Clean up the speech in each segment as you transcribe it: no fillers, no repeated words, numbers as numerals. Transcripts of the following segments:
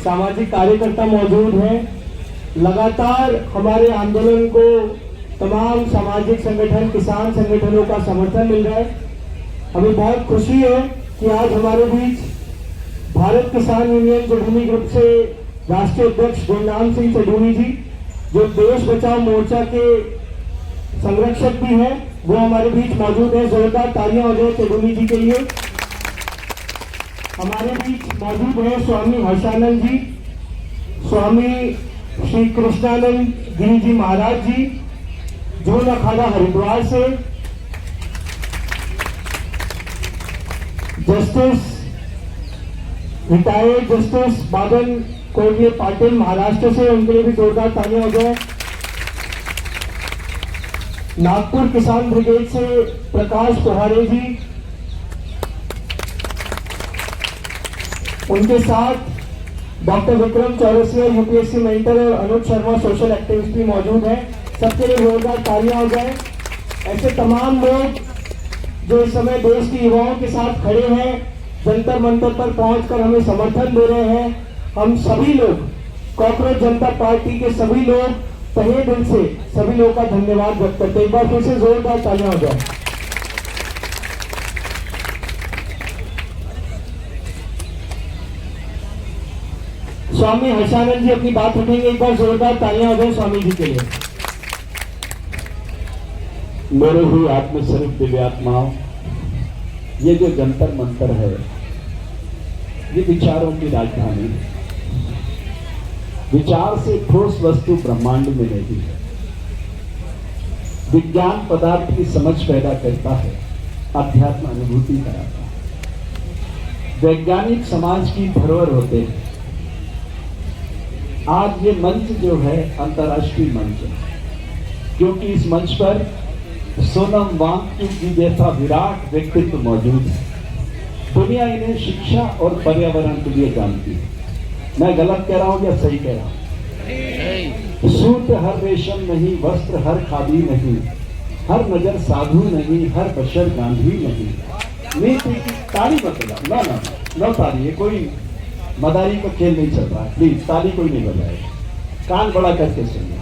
सामाजिक कार्यकर्ता मौजूद हैं। लगातार हमारे आंदोलन को तमाम सामाजिक संगठन, किसान संगठनों का समर्थन मिल रहा है। हमें बहुत खुशी है कि आज हमारे बीच भारत किसान यूनियन चडूनी ग्रुप से राष्ट्रीय अध्यक्ष गुरनाम सिंह चडूनी जी, जो देश बचाओ मोर्चा के संरक्षक भी हैं, वो हमारे बीच मौजूद है। जोरदार तालियां हो जाए चडूनी जी के लिए। हमारे बीच मौजूद है स्वामी हर्षानंद जी, स्वामी श्री कृष्णानंद गिरी जी महाराज जी, जून अखाड़ा हरिद्वार से, जस्टिस रिटायर्ड जस्टिस बादल कोडले पाटिल महाराष्ट्र से, उनके लिए भी जोरदार तालियां हो जाए। नागपुर किसान ब्रिगेड से प्रकाश कोहारे जी, उनके साथ doctor Vikram Chaurasia UPSC mentor और अनुज शर्मा सोशल एक्टिविस्ट भी मौजूद हैं। सबके लिए जोरदार तालियां हो जाए। ऐसे तमाम लोग जो इस समय देश के युवाओं के साथ खड़े हैं, जंतर मंतर पर पहुंचकर हमें समर्थन दे रहे हैं। हम सभी लोग, कॉकरोच जनता पार्टी के सभी लोग तहे दिल से सभी लोगों का धन्यवाद व्यक्त करते हैं। एक बार फिर से जोरदार तालियां हो जाए। स्वामी हर्षानंद जी अपनी बात रखेंगे। एक बार जोरदार तालियां हो जाए स्वामी जी के लिए। मेरे ही आत्मस्वरूप दिव्यात्माओं, ये जो जंतर मंतर है, ये विचारों की राजधानी है। विचार से ठोस वस्तु ब्रह्मांड में नहीं है। विज्ञान पदार्थ की समझ पैदा करता है, अध्यात्म अनुभूति कराता है। वैज्ञानिक समाज की धरोहर होते हैं। आज ये मंच जो है अंतर्राष्ट्रीय मंच है, क्योंकि इस मंच पर सोनम वांगचुक जी जैसा विराट व्यक्तित्व मौजूद है। दुनिया इन्हें शिक्षा और पर्यावरण के लिए जानती है। मैं गलत कह रहा हूं या सही कह रहा हूं? सूत हर रेशम नहीं, वस्त्र हर खादी नहीं, हर नजर साधु नहीं, हर बशर गांधी नहीं। नीति की ताली मत बजाओ, ना ना ना ताली, ये कोई मदारी का खेल नहीं चल रहा है। प्लीज ताली कोई नहीं बजाएगा, कान बड़ा करके सुनिए।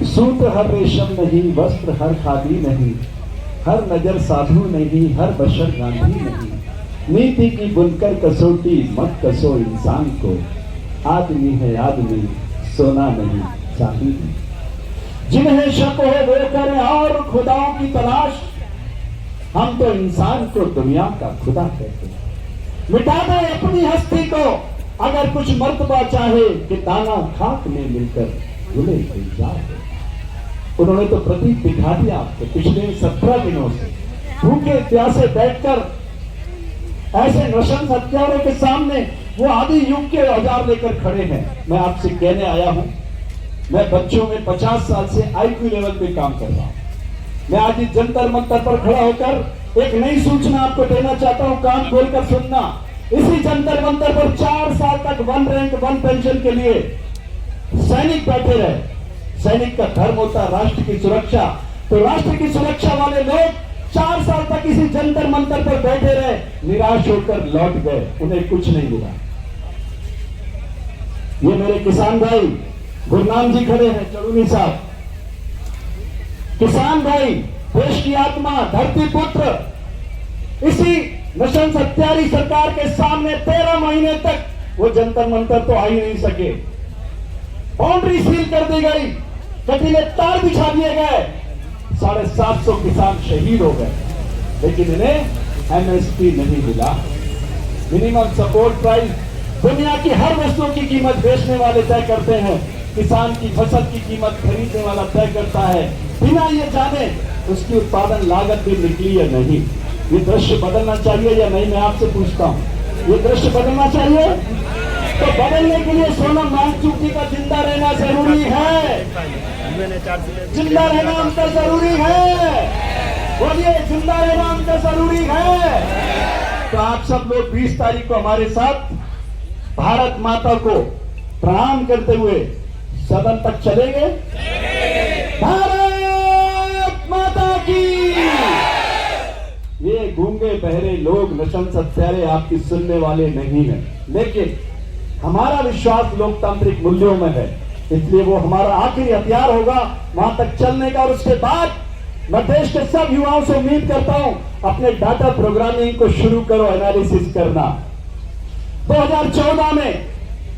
सूत हर रेशम नहीं, वस्त्र हर खादी नहीं, हर नजर साधु नहीं, हर बशर गांधी नहीं। नीति की बुनकर कसौटी मत कसो इंसान को, आदमी है आदमी, सोना नहीं चांदी नहीं। जिन्हें शक हो वो करें और खुदाओं की तलाश, हम तो इंसान को दुनिया का खुदा कहते हैं। मिटा दे अपनी हस्ती को अगर कुछ मर्तबा चाहे, कि दाना खाक में मिलकर धुले जाए। उन्होंने तो प्रतीक दिखा दिया आपको पिछले 17 दिनों से, भूखे प्यासे बैठकर ऐसे नशंस हत्यारों के सामने वो आदि युग के औजार लेकर खड़े हैं। मैं आपसे कहने आया हूं, मैं बच्चों में 50 साल से आईक्यू लेवल पे काम कर रहा हूं। मैं आज इस जंतर मंतर पर खड़ा होकर एक नई सूचना आपको देना चाहता हूं, कान खोलकर सुनना। इसी जंतर मंतर पर 4 साल तक 1 रैंक 1 पेंशन के लिए सैनिक बैठे रहे। सैनिक का धर्म होता है राष्ट्र की सुरक्षा, तो राष्ट्र की सुरक्षा वाले लोग 4 साल तक इसी जंतर मंतर पर बैठे रहे, निराश होकर लौट गए, उन्हें कुछ नहीं मिला। ये मेरे किसान भाई गुरनाम जी खड़े हैं, चडूनी साहब, किसान भाई, देश की आत्मा, धरती पुत्र, इसी नशंस हत्यारी सरकार के सामने 13 महीने तक वो जंतर मंतर तो आ ही नहीं सके। बाउंड्री सील कर दी गई, कटीले तार बिछा दिए गए, 750 किसान शहीद हो गए, लेकिन इन्हें एमएसपी नहीं मिला। मिनिमम सपोर्ट प्राइस दुनिया की हर वस्तु की कीमत बेचने वाले तय करते हैं, किसान की फसल की कीमत खरीदने वाला तय करता है, बिना ये जाने उसकी उत्पादन लागत भी निकली या नहीं। ये दृश्य बदलना चाहिए या नहीं, मैं आपसे पूछता हूँ, ये दृश्य बदलना चाहिए? तो बदलने के लिए सोनम वांगचुक जी का जिंदा रहना जरूरी है। जिंदा रहना उनका जरूरी है। बोलिए, जिंदा रहना उनका जरूरी है। तो आप सब लोग 20 तारीख को हमारे साथ भारत माता को प्रणाम करते हुए सदन तक चलेंगे। भारत माता की। ये गूंगे बहरे लोग, नशंस हत्यारे आपकी सुनने वाले नहीं हैं, लेकिन हमारा विश्वास लोकतांत्रिक मूल्यों में है, इसलिए वो हमारा आखिरी हथियार होगा वहां तक चलने का। और उसके बाद मैं देश के सब युवाओं से उम्मीद करता हूं, अपने डाटा प्रोग्रामिंग को शुरू करो, एनालिसिस करना। 2014 में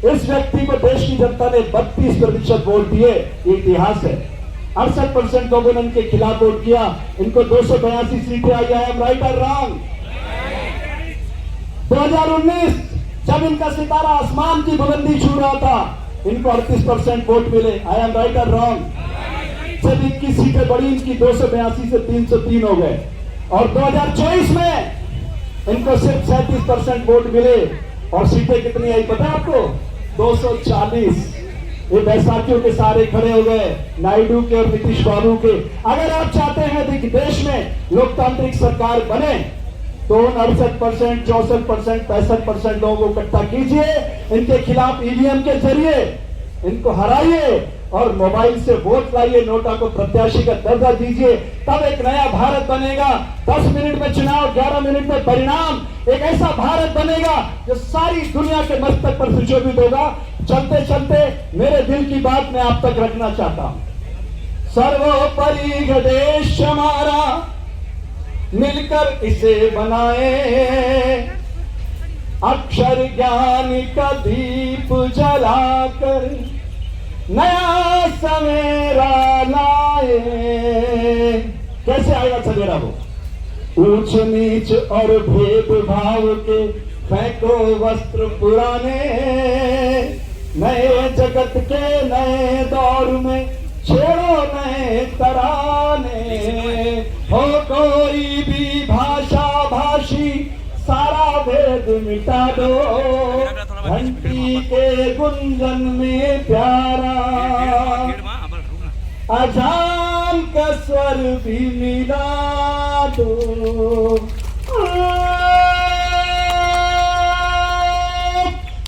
इस व्यक्ति को देश की जनता ने 32% वोट दिए, ये इतिहास है। 68% लोगों ने इनके खिलाफ वोट किया, इनको 282 सीटें आई। आई एम राइट और रॉन्ग? 2019 जब इनका सितारा आसमान की बुलंदी छू रहा था, इनको 38% वोट मिले। आई एम राइट और रॉन्ग? जब 21 सीटें बढ़ी, इनकी 282 से 303 हो गए। और 2024 में इनको सिर्फ 37% वोट मिले। और सीटें कितनी आई पता है आपको? 240। ये बैसाखियों के सारे खड़े हो गए, नायडू के और नीतीश बाबू के। अगर आप चाहते हैं कि देश में लोकतांत्रिक सरकार बने, तो 68%, 64%, 65% लोगों को इकट्ठा कीजिए, इनके खिलाफ ईवीएम के जरिए इनको हराइए और मोबाइल से वोट लाइए, नोटा को प्रत्याशी का दर्जा दीजिए। तब एक नया भारत बनेगा। 10 मिनट में चुनाव, 11 मिनट में परिणाम। एक ऐसा भारत बनेगा जो सारी दुनिया के मस्तक पर सुशोभित होगा। चलते चलते मेरे दिल की बात मैं आप तक रखना चाहता हूं। सर्वोपरि देश हमारा, मिलकर इसे बनाए, अक्षर ज्ञान का दीप जलाकर नया सवेरा लाए। कैसे आएगा सवेरा? वो ऊंच नीच और भेदभाव के फेंको वस्त्र पुराने, नए जगत के नए दौर में छेड़ो नए तराने। हो कोई भी भाषा भाषी, सारा भेद मिटा दो, घंटी के गुंजन में प्यारा अजान का स्वर भी मिला दो।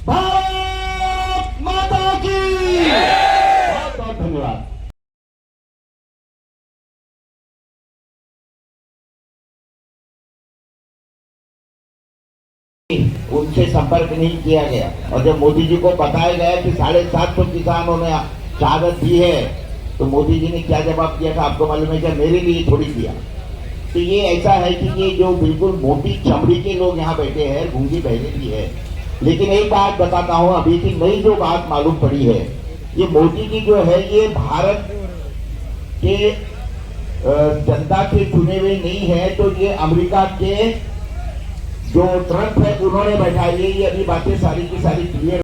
भारत माता की। बहुत बहुत धन्यवाद। उनसे संपर्क नहीं किया गया। और जब मोदी जी को बताया गया कि 750 किसानों ने शहादत दी है, तो मोदी जी ने क्या जवाब दिया था आपको मालूम है क्या? मेरे लिए थोड़ी दिया। तो ये ऐसा है कि ये जो बिल्कुल मोटी चमड़ी के लोग यहाँ बैठे हैं, गूंगी बहने भी है। लेकिन एक बात बताता हूँ, अभी की नई जो बात मालूम पड़ी है, ये मोदी जी जो है ये भारत के जनता के चुने हुए नहीं है, तो ये अमेरिका के जो ट्रम्प है उन्होंने बैठाई है। ये अभी बातें सारी की सारी क्लियर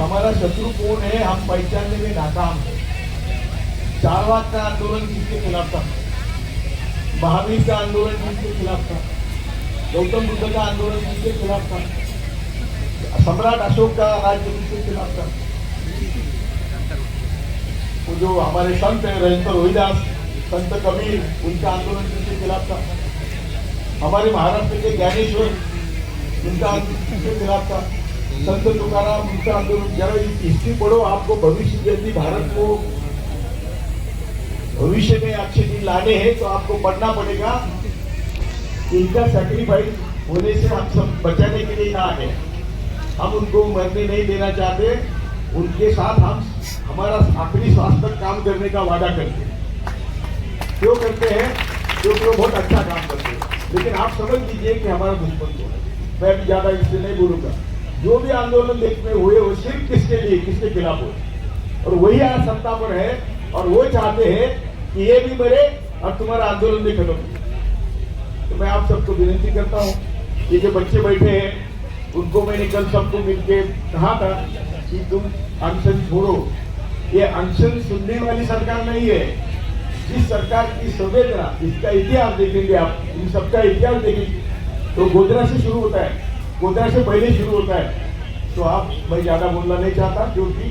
हमारा शत्रु कौन है हम पहचानने में नाकाम है। चारवाक का आंदोलन किसके खिलाफ था? महावीर का आंदोलन किसके खिलाफ था? गौतम बुद्ध का आंदोलन किसके खिलाफ था? सम्राट अशोक का राज्य किसके खिलाफ था? वो जो हमारे संत है रविंद्र रोहिदास, संत कबीर, उनका आंदोलन किसके खिलाफ था? हमारे महाराष्ट्र के ज्ञानेश्वर, उनका किसके खिलाफ था? संत तुकाराम, उनका आंदोलन। जरा हिस्ट्री पढ़ो, आपको भविष्य यदि भारत को भविष्य में अच्छे दिन लाने हैं तो आपको पढ़ना पड़ेगा। इनका सैक्रिफाइस होने से हम सब बचाने के लिए यहाँ है। हम उनको मरने नहीं देना चाहते, उनके साथ हम हमारा अपनी स्वास्थ्य तक काम करने का वादा करते हैं। क्यों करते हैं? क्योंकि वो बहुत अच्छा काम करते हैं। लेकिन आप समझ लीजिए कि हमारा दुश्मन कौन है। मैं भी ज्यादा इससे नहीं बोलूंगा। जो भी आंदोलन देश में हुए वो सिर्फ किसके लिए, किसके खिलाफ हुए, और वही आज सत्ता पर है और वो चाहते हैं कि ये भी मरे और तुम्हारा आंदोलन भी खत्म हो। तो मैं आप सबको विनती करता हूँ, ये जो बच्चे बैठे हैं उनको मैंने कल सबको मिलके कहा था कि तुम अनशन छोड़ो। ये अनशन सुनने वाली सरकार नहीं है। जिस सरकार की संवेदना, इसका इतिहास देखेंगे आप, इन सबका इतिहास देखेंगे तो गोधरा से शुरू होता है, गोधरा से पहले शुरू होता है। तो आप, मैं ज्यादा बोलना नहीं चाहता, क्योंकि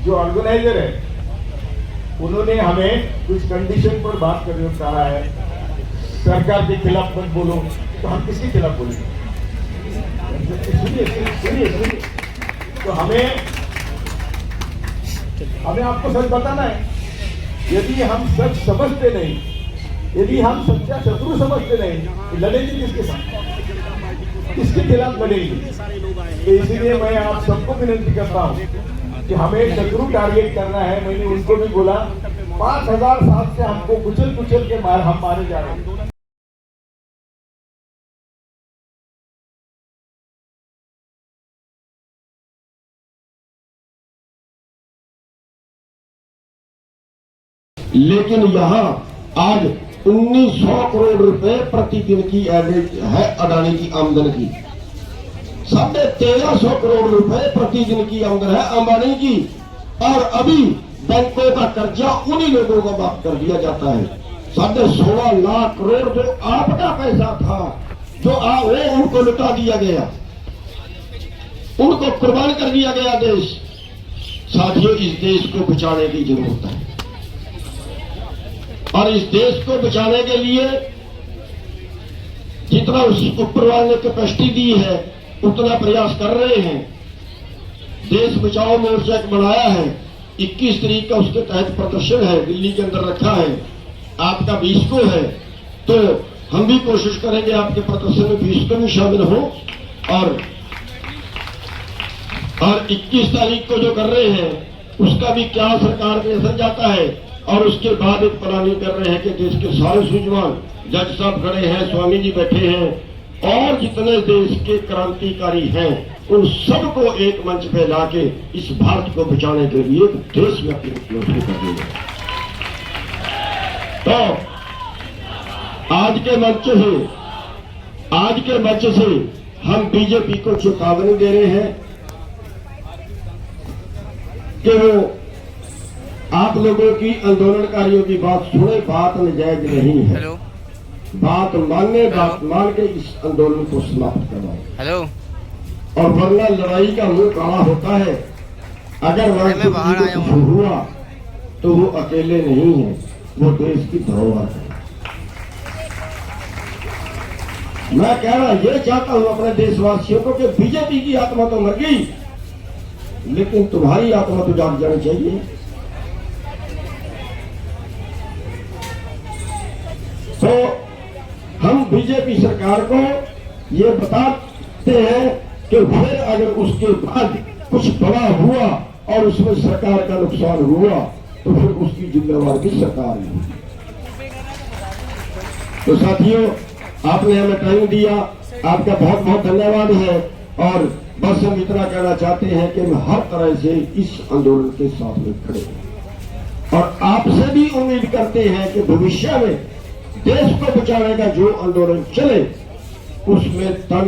जो ऑर्गेनाइजर है उन्होंने हमें कुछ कंडीशन पर बात करने को कहा है। सरकार के खिलाफ मत बोलो, तो हम किसके खिलाफ बोलेंगे? सुनिए। तो हमें आपको सच बताना है। यदि हम सच समझते नहीं, यदि हम सच्चा शत्रु समझते नहीं, तो लड़ेंगे किसके साथ, किसके खिलाफ लड़ेंगे? तो इसलिए मैं आप सबको विनती करता हूँ कि हमें शत्रु टारगेट करना है। मैंने उनको भी बोला 5000 साल से हमको कुचल कुचल के हम मारे जा रहे हैं। लेकिन यहाँ आज 1900 करोड़ रुपए प्रतिदिन की एवरेज है अडानी की आमदन की। 1350 करोड़ रुपए प्रतिदिन की आमदन है अंबानी की। और अभी बैंकों का कर्जा उन्हीं लोगों को माफ कर दिया जाता है। 16.5 लाख करोड़ जो आपका पैसा था, जो वो उनको लुटा दिया गया, उनको कुर्बान कर दिया गया देश। साथियों, इस देश को बचाने की जरूरत है और इस देश को बचाने के लिए जितना उस ऊपर वाले ने कैपेसिटी दी है उतना प्रयास कर रहे हैं। देश बचाओ मोर्चा बनाया है, 21 तारीख का उसके तहत प्रदर्शन है, दिल्ली के अंदर रखा है। आपका 20 को है, तो हम भी कोशिश करेंगे आपके प्रदर्शन में 20 को भी शामिल हो। और 21 तारीख को जो कर रहे हैं उसका भी क्या सरकार पे असर जाता है। और उसके बाद एक प्लानिंग कर रहे हैं कि देश के सारे सूझवान जज साहब खड़े हैं, स्वामी जी बैठे हैं और जितने देश के क्रांतिकारी हैं उन सबको एक मंच पे लाके इस भारत को बचाने के लिए देश में अपनी उपलब्धि कर देंगे। तो आज के मंच से हम बीजेपी को चेतावनी दे रहे हैं कि वो आप लोगों की आंदोलनकारियों की बात सुने, बात नजायज नहीं है। बात माने, बात मान के इस आंदोलन को समाप्त करवाए। और वरना लड़ाई का मुंह काला होता है। अगर वहां कुछ हुआ तो वो अकेले नहीं है, वो देश की धरोहर है। मैं कह रहा ये चाहता हूं अपने देशवासियों को कि बीजेपी की आत्मा तो मर गई, लेकिन तुम्हारी आत्मा तो जाग जानी चाहिए। तो हम बीजेपी सरकार को ये बताते हैं कि फिर अगर उसके बाद कुछ बड़ा हुआ और उसमें सरकार का नुकसान हुआ तो फिर उसकी जिम्मेवार भी सरकार ही होगी। तो साथियों, आपने हमें टाइम दिया, आपका बहुत बहुत धन्यवाद है। और बस हम इतना कहना चाहते हैं कि हम हर तरह से इस आंदोलन के साथ में खड़े हैं और आपसे भी उम्मीद करते हैं कि भविष्य में देश को बचाने का जो आंदोलन चले उसमें तन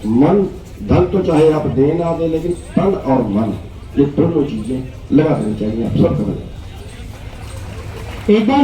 मन धन तो चाहे आप दे ना दे, लेकिन तन और मन ये दोनों चीजें लगा देनी चाहिए आप सब करें। एक बार